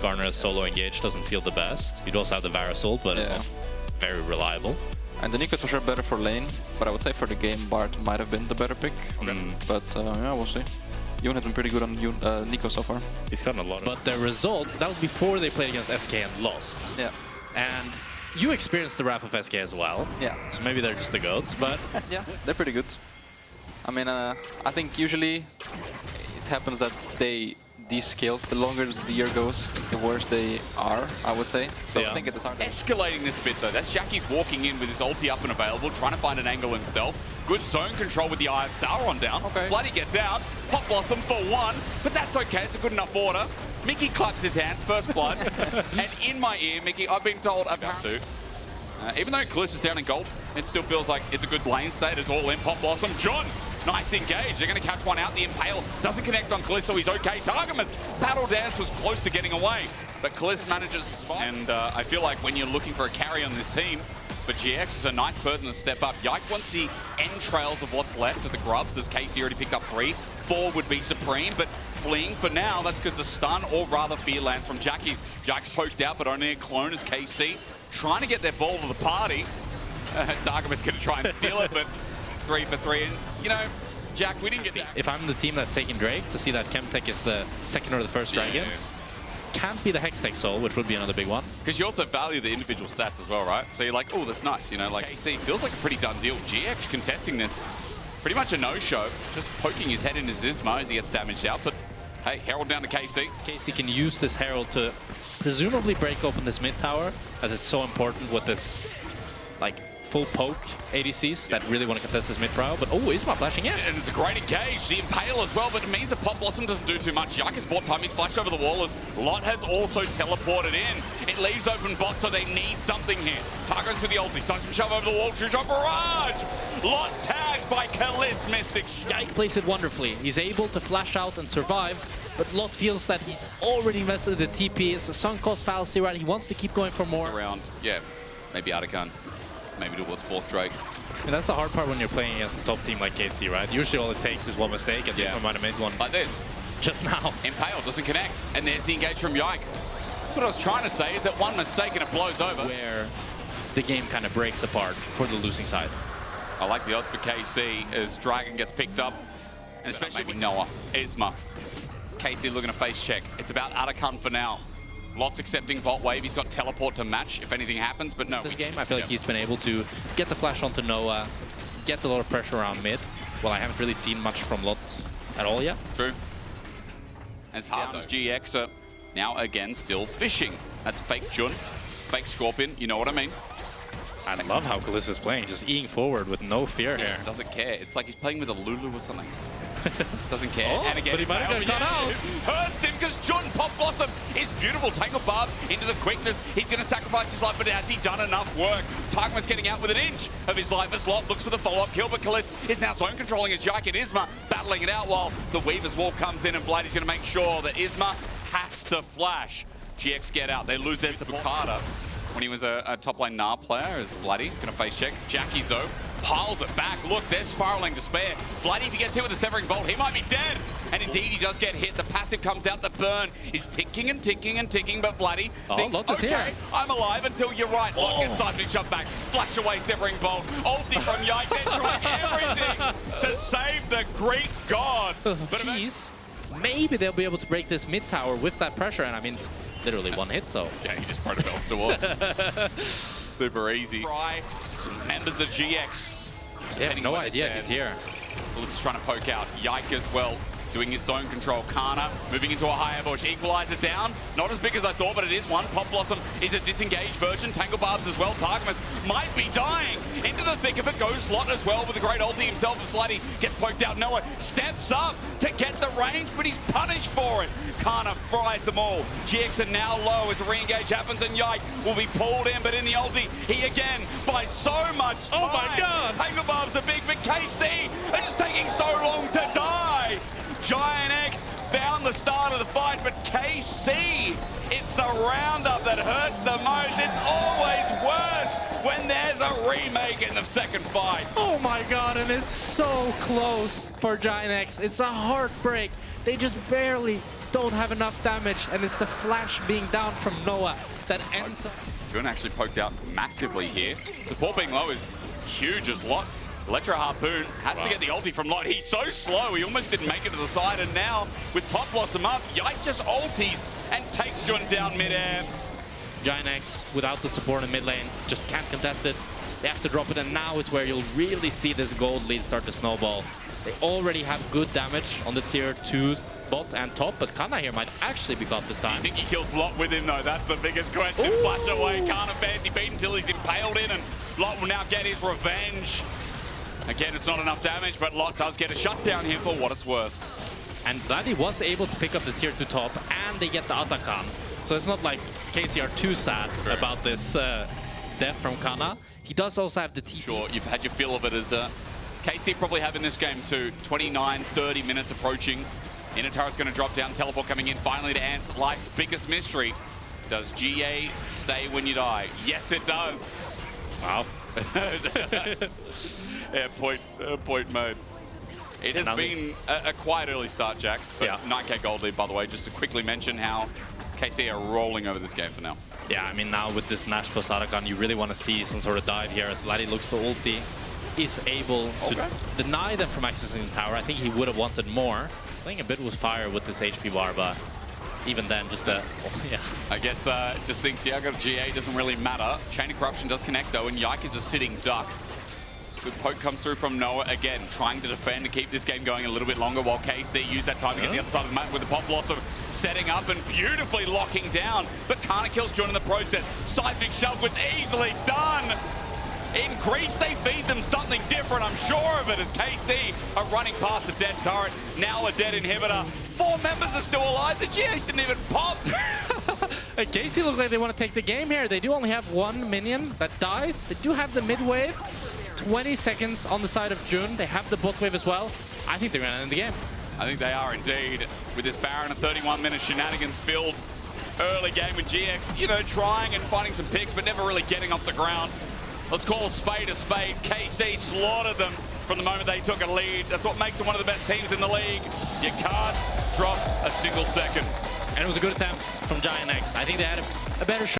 Garner as solo engaged doesn't feel the best. You'd also have the Varasol, but it's not very reliable. And the Nico's for sure better for lane, but I would say for the game, Bart might have been the better pick. But yeah, we'll see. Yoon has been pretty good on Nico so far. He's gotten a lot of... But the results, that was before they played against SK and lost. Yeah. And you experienced the wrath of SK as well. Yeah. So maybe they're just the goats, but... yeah, they're pretty good. I mean, I think usually it happens that they descale. The longer the year goes, the worse they are, I would say. So I think at the start... Escalating this a bit though. That's Jackie's walking in with his ulti up and available, trying to find an angle himself. Good zone control with the Eye of Sauron down. Okay. Bloody gets out. Pop Blossom for one, but that's okay. It's a good enough order. Mickey claps his hands, first blood. And in my ear, Mickey, I've been told about to. Even though Kalista's down in gold, it still feels like it's a good lane state. It's all in. Pop Blossom. John, nice engage. They're going to catch one out. The Impale doesn't connect on Kalista, so he's okay. Targamas, Battle Dance was close to getting away, but Kalista manages to survive. And I feel like when you're looking for a carry on this team, but GX is a nice person to step up. Yike wants the entrails of what's left of the Grubs, as Casey already picked up 3. 4 would be Supreme, but fleeing for now, that's because the stun, or rather fear, lands from Jackie's. Yike's poked out, but only a clone as KC. Trying to get their ball to the party. Targamas going to try and steal it, but 3 for 3. And, you know, Jack, we didn't get that. If I'm the team that's taking Drake, to see that Chemtech is the second or the first dragon, can't be the Hextech Soul, which would be another big one. Because you also value the individual stats as well, right? So you're like, oh, that's nice. You know, like KC feels like a pretty done deal. GX contesting this, pretty much a no-show. Just poking his head in his Zizma as he gets damaged out. But hey, Herald down to KC. KC can use this Herald to presumably break open this mid tower, as it's so important with this, like, full poke ADCs that really want to contest this mid prow. But oh, Isma flashing in. And it's a great engage. The Impale as well, but it means that Pop Blossom doesn't do too much. Yike has bought time. He's flashed over the wall as Lot has also teleported in. It leaves open bot, so they need something here. Targos with the ulti. Sucks him shove over the wall. True shot barrage. Lot tagged by Kalis Mystic. Yike plays it wonderfully. He's able to flash out and survive. But Lot feels that he's already invested in the TP. It's a sunk cost fallacy, right? He wants to keep going for more. Around, yeah, maybe out of gun. Maybe towards fourth Drake. And that's the hard part when you're playing against a top team like KC, right? Usually all it takes is one mistake, and this might have made one. Like this. Just now. Impale doesn't connect. And there's the engage from Yike. That's what I was trying to say, is that one mistake and it blows over. Where the game kind of breaks apart for the losing side. I like the odds for KC as Dragon gets picked up. And especially with Noah, Isma. KC looking to face check. It's about Atakan for now. Lots accepting bot wave. He's got teleport to match if anything happens, but no. This game, I feel like he's been able to get the flash onto Noah, get a lot of pressure around mid. Well, I haven't really seen much from Lot at all yet. True. And it's hard. GX now again still fishing. That's fake Jun, fake Scorpion. You know what I mean? I love how Kalista's playing, just eating forward with no fear here. Doesn't care. It's like he's playing with a Lulu or something. Doesn't care. Oh, and again, but he might have got out. Hurts him because Jun Pop Blossom is beautiful. Tangle Barbs into the quickness. He's going to sacrifice his life, but has he done enough work? Targman's getting out with an inch of his life as Lot looks for the follow-up kill, but Kalist is now zone controlling as Yike and Isma battling it out while the Weaver's Wall comes in and Blady's going to make sure that Isma has to flash. GX get out. They lose their support. Carter, when he was a top lane Gnar player, as Vladi going to face check. Jackie's though piles it back. Look, they're spiraling to spare. Vladi, if he gets hit with a Severing Bolt, he might be dead. And indeed, he does get hit. The passive comes out. The burn is ticking and ticking and ticking. But Vladi thinks, okay, I'm alive until you're right. Lot gets suddenly shoved back. Flash away Severing Bolt. Ulti from Yike. They're trying everything to save the Greek god. But jeez, maybe they'll be able to break this mid tower with that pressure. And I mean, it's literally one hit, so. Yeah, he just protobelts to one. Super easy. Fry some members of GX. They have no idea he's here. Willis is trying to poke out. Yike as well, doing his zone control. Kana moving into a higher bush. Equalizer down. Not as big as I thought, but it is one. Pop Blossom is a disengaged version. Tangle Barbs as well. Targamas might be dying. Into the thick of it goes Lot as well with a great ulti himself as Bloody gets poked out. Noah steps up to get the range, but he's punished for it. Kana fries them all. GX are now low as the re-engage happens, and Yike will be pulled in, but in the ulti, he again, by so much time. Oh my god! Tangle Barbs are big, but KC are just taking so long to die. GiantX found the start of the fight, but KC, it's the roundup that hurts the most. It's always worse when there's a remake in the second fight. Oh my god, and it's so close for GiantX. It's a heartbreak. They just barely don't have enough damage, and it's the flash being down from Noah that ends up. Jun actually poked out massively here. Support being low is huge as Lot. Electro Harpoon has to get the ulti from Lot. He's so slow, he almost didn't make it to the side, and now with Pop Blossom up, Yike just ulties and takes Jun down mid-air. GiantX, without the support in mid lane, just can't contest it. They have to drop it, and now is where you'll really see this gold lead start to snowball. They already have good damage on the tier 2 bot and top, but Kana here might actually be caught this time. I think he kills Lot with him though, that's the biggest question. Ooh. Flash away, Kana fancy beat until he's impaled in, and Lot will now get his revenge. Again, it's not enough damage, but Lot does get a shutdown here for what it's worth. And Vladdy was able to pick up the tier 2 top, and they get the Atakan. So it's not like KC are too sad about this death from Kana. He does also have the TP. Sure, you've had your feel of it as KC probably have in this game too. 29, 30 minutes approaching. Inatara's going to drop down, teleport coming in finally to answer life's biggest mystery. Does GA stay when you die? Yes, it does. Wow. Yeah, point made. It has been a quiet early start, Jack. But yeah. 9k gold lead, by the way, just to quickly mention how KC are rolling over this game for now. Yeah, I mean, now with this Nash plus Atakan, you really want to see some sort of dive here as Vladdy looks to ulti. Is able to deny them from accessing the tower. I think he would have wanted more. Playing a bit with fire with this HP bar, but even then, just the... yeah. I guess just thinks, yeah, I got a GA, doesn't really matter. Chain of Corruption does connect, though, and Yike is a sitting duck. Good poke comes through from Noah again, trying to defend and keep this game going a little bit longer while KC use that time to get the other side of the map with the Pop Blossom setting up and beautifully locking down. But Kana kills Jun in the process. Seismic Shove was easily done. In Greece, they feed them something different, I'm sure of it, as KC are running past the dead turret, now a dead inhibitor. 4 members are still alive, the GH didn't even pop. KC looks like they want to take the game here. They do only have 1 minion that dies. They do have the mid wave. 20 seconds on the side of Jun. They have the bot wave as well. I think they're going to end the game. I think they are indeed. With this Baron and 31-minute shenanigans filled early game with GX, you know, trying and finding some picks, but never really getting off the ground. Let's call a spade a spade. KC slaughtered them from the moment they took a lead. That's what makes them one of the best teams in the league. You can't drop a single second. And it was a good attempt from GiantX. I think they had a better shot.